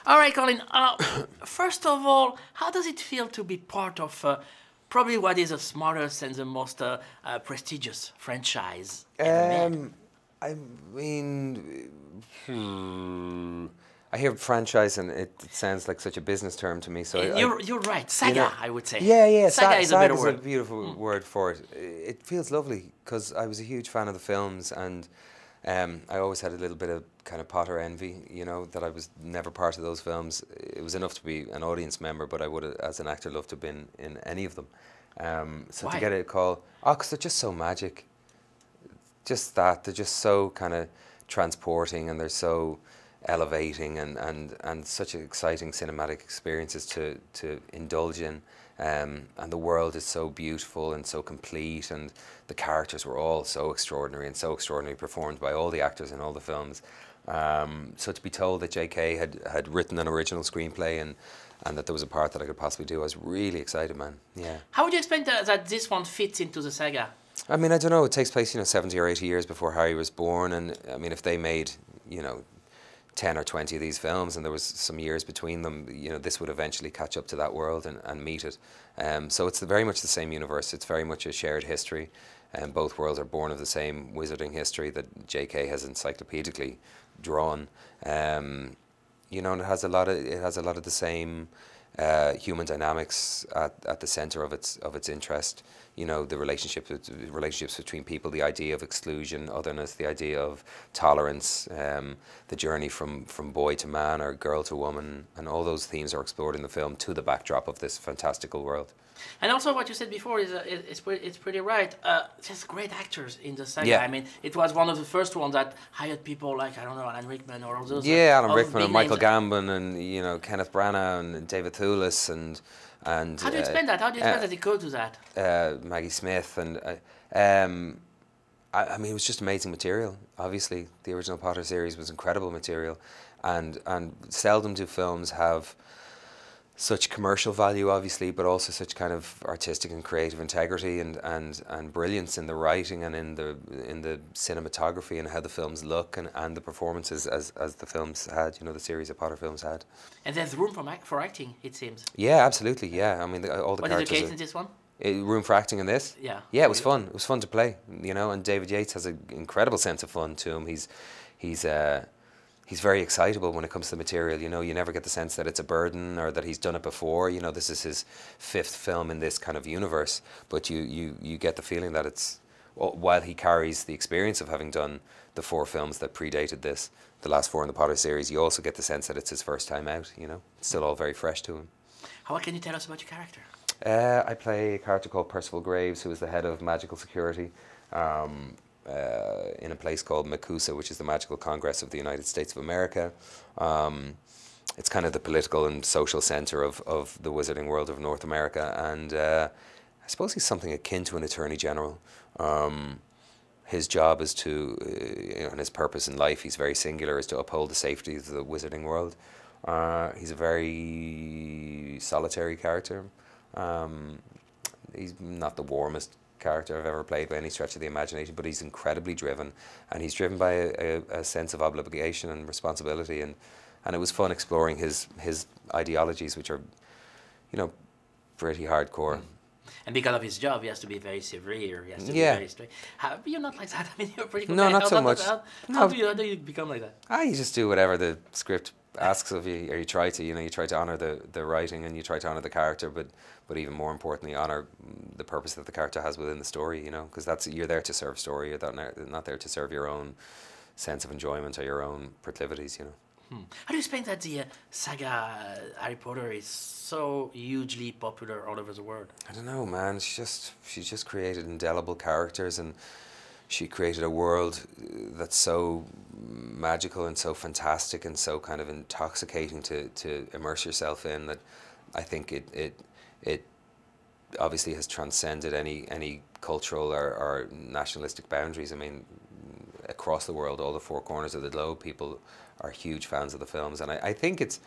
All right, Colin. First of all, how does it feel to be part of probably what is the smartest and the most prestigious franchise ever made? I mean, hmm, I hear franchise and it sounds like such a business term to me. So And you're right. you Saga, know, I would say. yeah, yeah, Saga is a SAG better is a word. beautiful word for it. It feels lovely because I was a huge fan of the films and I always had a little bit of kind of Potter envy, that I was never part of those films. It was enough to be an audience member, but I would, as an actor, love to have been in any of them. So to Why? get a call, because they're just so magic. Just that they're just so kind of transporting and they're so elevating and such exciting cinematic experiences to indulge in. And the world is so beautiful and so complete, and the characters were all so extraordinary and so extraordinarily performed by all the actors in all the films. So to be told that J.K. had written an original screenplay and that there was a part that I could possibly do, I was really excited, man. Yeah. How would you explain that this one fits into the saga? I mean, I don't know. It takes place, 70 or 80 years before Harry was born, and I mean, if they made, 10 or 20 of these films, and there was some years between them, this would eventually catch up to that world and meet it. So it's very much the same universe. It's very much a shared history, and both worlds are born of the same wizarding history that J.K. has encyclopedically drawn. And it has a lot of the same human dynamics at the center of its interest. The relationships between people, the idea of exclusion, otherness, the idea of tolerance, the journey from boy to man or girl to woman, and all those themes are explored in the film to the backdrop of this fantastical world. And also, what you said before it's pretty right. There's great actors in the saga. Yeah. I mean, it was one of the first ones that hired people like, I don't know, Alan Rickman or all those. Yeah, Alan all those Rickman big and Michael names. Gambon and Kenneth Branagh and David Thewlis and How do you explain that? How do you explain that they go to that? Maggie Smith and I mean, it was just amazing material. Obviously, the original Potter series was incredible material, and seldom do films have such commercial value, obviously, but also such kind of artistic and creative integrity and brilliance in the writing and in the cinematography and how the films look and the performances as the films had, the series of Potter films had. And there's room for acting, it seems. Yeah, absolutely. Yeah, I mean, all the What is the characters. case in this one? Room for acting in this? Yeah. Yeah, it was fun. It was fun to play, and David Yates has an incredible sense of fun to him. He's very excitable when it comes to the material. You never get the sense that it's a burden or that he's done it before. This is his fifth film in this kind of universe, but you get the feeling that it's, while he carries the experience of having done the 4 films that predated this, the last 4 in the Potter series, you also get the sense that it's his first time out. It's still all very fresh to him. What can you tell us about your character? I play a character called Percival Graves, who is the head of magical security in a place called MACUSA, which is the Magical Congress of the United States of America. It's kind of the political and social center of the wizarding world of North America, and I suppose he's something akin to an attorney general. His job is to, and his purpose in life, he's very singular, is to uphold the safety of the wizarding world. He's a very solitary character. He's not the warmest character I've ever played by any stretch of the imagination, but he's incredibly driven, and he's driven by a sense of obligation and responsibility, and it was fun exploring his ideologies, which are, pretty hardcore. And because of his job, he has to be very severe. He has to be Yeah. very strict. You're not like that. I mean, you're pretty. No, not so much. How No. do you become like that? You just do whatever the script asks of you, or you try to, you try to honor the writing, and you try to honor the character, but even more importantly, honor the purpose that the character has within the story, because you're there to serve story, you're not there to serve your own sense of enjoyment or your own proclivities, How do you explain that the saga Harry Potter is so hugely popular all over the world? I don't know, man. She's just created indelible characters, and she created a world that's so magical and so fantastic and so kind of intoxicating to immerse yourself in, that I think it obviously has transcended any cultural or nationalistic boundaries. I mean, across the world, all the 4 corners of the globe, people are huge fans of the films, and I think it's,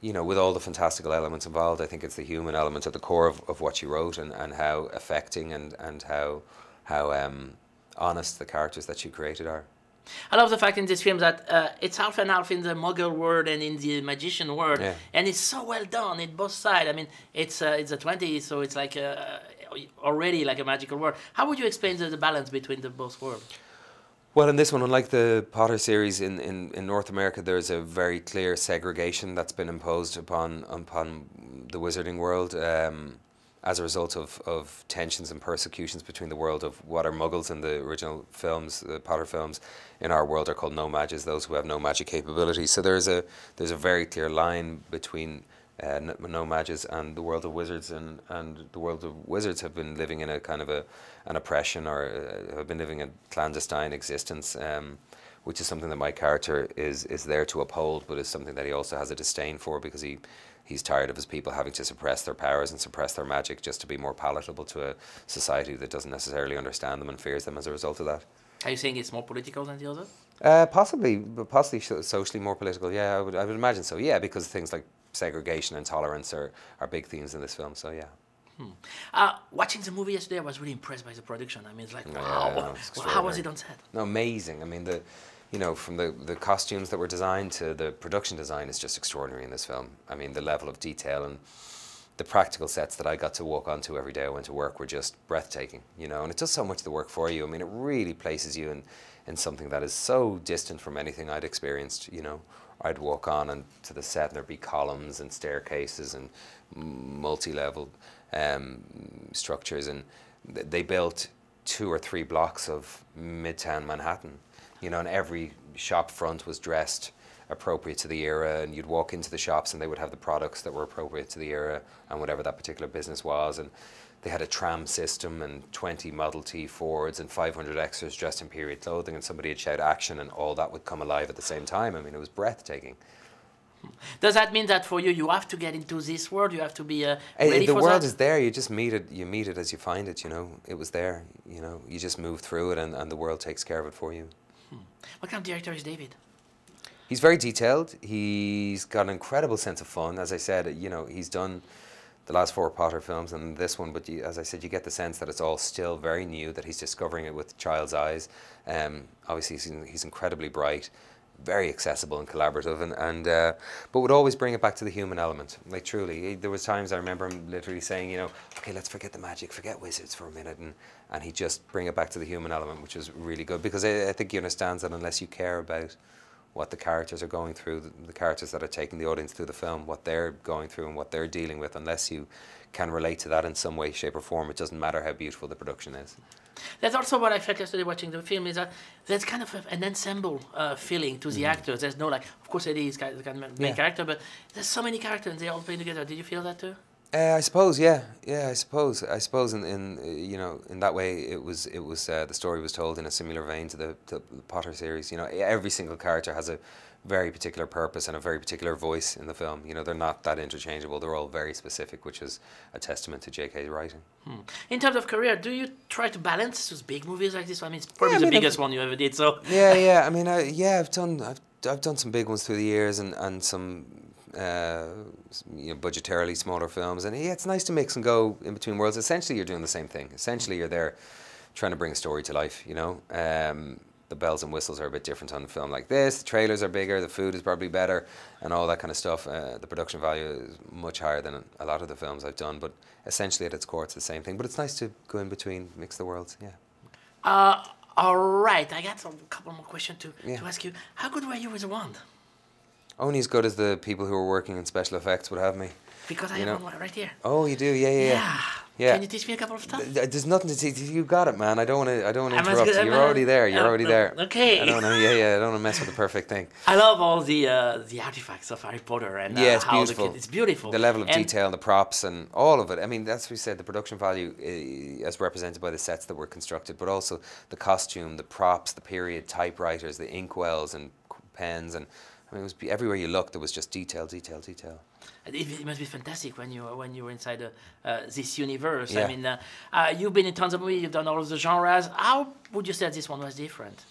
with all the fantastical elements involved, I think it's the human element at the core of what she wrote, and how affecting and how honest the characters that she created are. I love the fact in this film that it's half and half in the Muggle world and in the magician world, Yeah. and it's so well done in both sides. I mean, it's the 20s, so it's like already like a magical world. How would you explain the balance between the both worlds? Well, in this one, unlike the Potter series in North America, there's a very clear segregation that's been imposed upon the wizarding world as a result of tensions and persecutions between the world of what are Muggles in the original films, the Potter films. In our world are called no-mages, those who have no magic capabilities. So there's a very clear line between no-mages and the world of wizards, and the world of wizards have been living in a kind of an oppression, or have been living a clandestine existence, which is something that my character is there to uphold, but is something that he also has a disdain for, because he's tired of his people having to suppress their powers and suppress their magic just to be more palatable to a society that doesn't necessarily understand them and fears them as a result of that. Are you saying it's more political than the other? Possibly socially more political. Yeah, I would imagine so. Yeah, because things like segregation and tolerance are big themes in this film. So yeah. Watching the movie yesterday, I was really impressed by the production. I mean, it's like, Yeah, wow, it's well, how was it on set? No, amazing. I mean, from the costumes that were designed to the production design is just extraordinary in this film. I mean, the level of detail and the practical sets that I got to walk onto every day I went to work were just breathtaking, and it does so much of the work for you. I mean, it really places you in something that is so distant from anything I'd experienced, I'd walk on and to the set and there'd be columns and staircases and multi-level structures, and they built 2 or 3 blocks of Midtown Manhattan, and every shop front was dressed appropriate to the era, and you'd walk into the shops and they would have the products that were appropriate to the era and whatever that particular business was. And they had a tram system and 20 Model T Fords and 500 extras dressed in period clothing, and somebody would shout action and all that would come alive at the same time. I mean, it was breathtaking. Does that mean that for you have to get into this world? You have to be ready the for world that? is there. You just meet it. You meet it as you find it. It was there. You just move through it, and the world takes care of it for you. What kind of director is David? He's very detailed. He's got an incredible sense of fun. As I said, he's done the last 4 Potter films and this one, but as I said, you get the sense that it's all still very new, that he's discovering it with child's eyes. Obviously, he's incredibly bright, very accessible and collaborative, but would always bring it back to the human element. Like, truly, there was times I remember him literally saying, okay, let's forget the magic, forget wizards for a minute, and he'd just bring it back to the human element, which was really good, because I think he understands that unless you care about what the characters are going through, the characters that are taking the audience through the film, what they're going through and what they're dealing with, unless you can relate to that in some way, shape or form, it doesn't matter how beautiful the production is. That's also what I felt yesterday watching the film, is that there's kind of an ensemble feeling to the actors. There's no, of course Eddie is kind of main character, but there's so many characters and they all play together. Did you feel that too? I suppose, yeah. I suppose in that way it was the story was told in a similar vein to the Potter series. Every single character has a very particular purpose and a very particular voice in the film. They're not that interchangeable. They're all very specific, which is a testament to J.K.'s writing. In terms of career, do you try to balance those big movies like this? I mean, it's probably the biggest one you ever did. So yeah. I mean, I've done some big ones through the years and some budgetarily smaller films, and it's nice to mix and go in between worlds. Essentially, you're doing the same thing. Essentially, you're there trying to bring a story to life. The bells and whistles are a bit different on a film like this. The trailers are bigger, the food is probably better, and all that kind of stuff. The production value is much higher than a lot of the films I've done, but essentially at its core it's the same thing. But it's nice to go in between, mix the worlds. Yeah. All right, I got a couple more questions to ask you. How good were you with a wand? Only as good as the people who are working in special effects would have me. Because I have one right here. Oh, you do? Yeah. Can you teach me a couple of stuff? There's nothing to teach. You got it, man. I don't want to interrupt you. You're already there. You're already there. Okay. I don't know. Yeah. I don't want to mess with the perfect thing. I love all the artifacts of Harry Potter and it's how beautiful. It's beautiful. The level of detail and the props and all of it. I mean, that's what we said. The production value, as represented by the sets that were constructed, but also the costume, the props, the period typewriters, the inkwells and pens, and I mean, it was everywhere you looked. There was just detail. It must be fantastic when you're inside this universe. Yeah. I mean, you've been in tons of movies. You've done all of the genres. How would you say this one was different?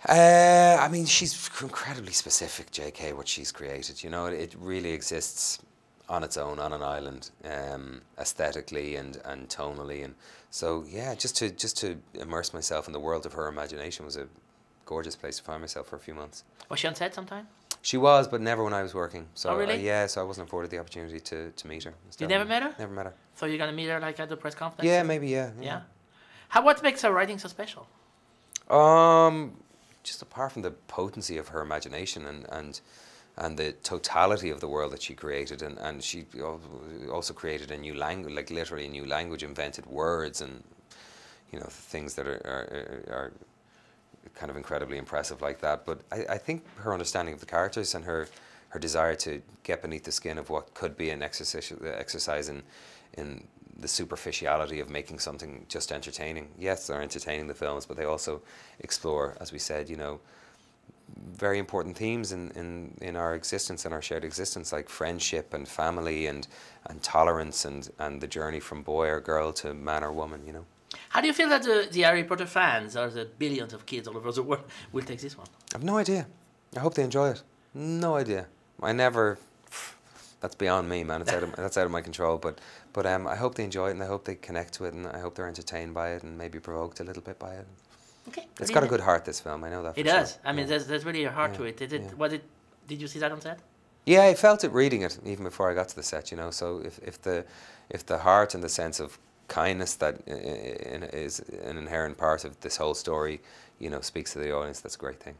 I mean, she's incredibly specific, J.K., what she's created. It really exists on its own, on an island, aesthetically and tonally, and so yeah, just to immerse myself in the world of her imagination was a gorgeous place to find myself for a few months. Was she on set sometime? She was, but never when I was working. So Oh, really? yeah, so I wasn't afforded the opportunity to meet her. You never met her? Never met her. So you're gonna meet her like at the press conference? Yeah, maybe. Yeah. Yeah. What makes her writing so special? Just apart from the potency of her imagination and the totality of the world that she created, and she also created a new language, like literally a new language, invented words and things that are kind of incredibly impressive like that. But I think her understanding of the characters and her desire to get beneath the skin of what could be an exercise in the superficiality of making something just entertaining. Yes, they're entertaining, the films, but they also explore, as we said, very important themes in our existence and our shared existence, like friendship and family and tolerance and the journey from boy or girl to man or woman. How do you feel that the Harry Potter fans, or the billions of kids all over the world, will take this one? I've no idea. I hope they enjoy it. No idea. I never. That's beyond me, man. That's out of my control. But I hope they enjoy it, and I hope they connect to it, and I hope they're entertained by it, and maybe provoked a little bit by it. Okay. It's got a good heart, this film. I know that. It does. I mean, there's really a heart to it. Did you see that on set? Yeah, I felt it reading it even before I got to the set. So if the heart and the sense of kindness that is an inherent part of this whole story, speaks to the audience, that's a great thing.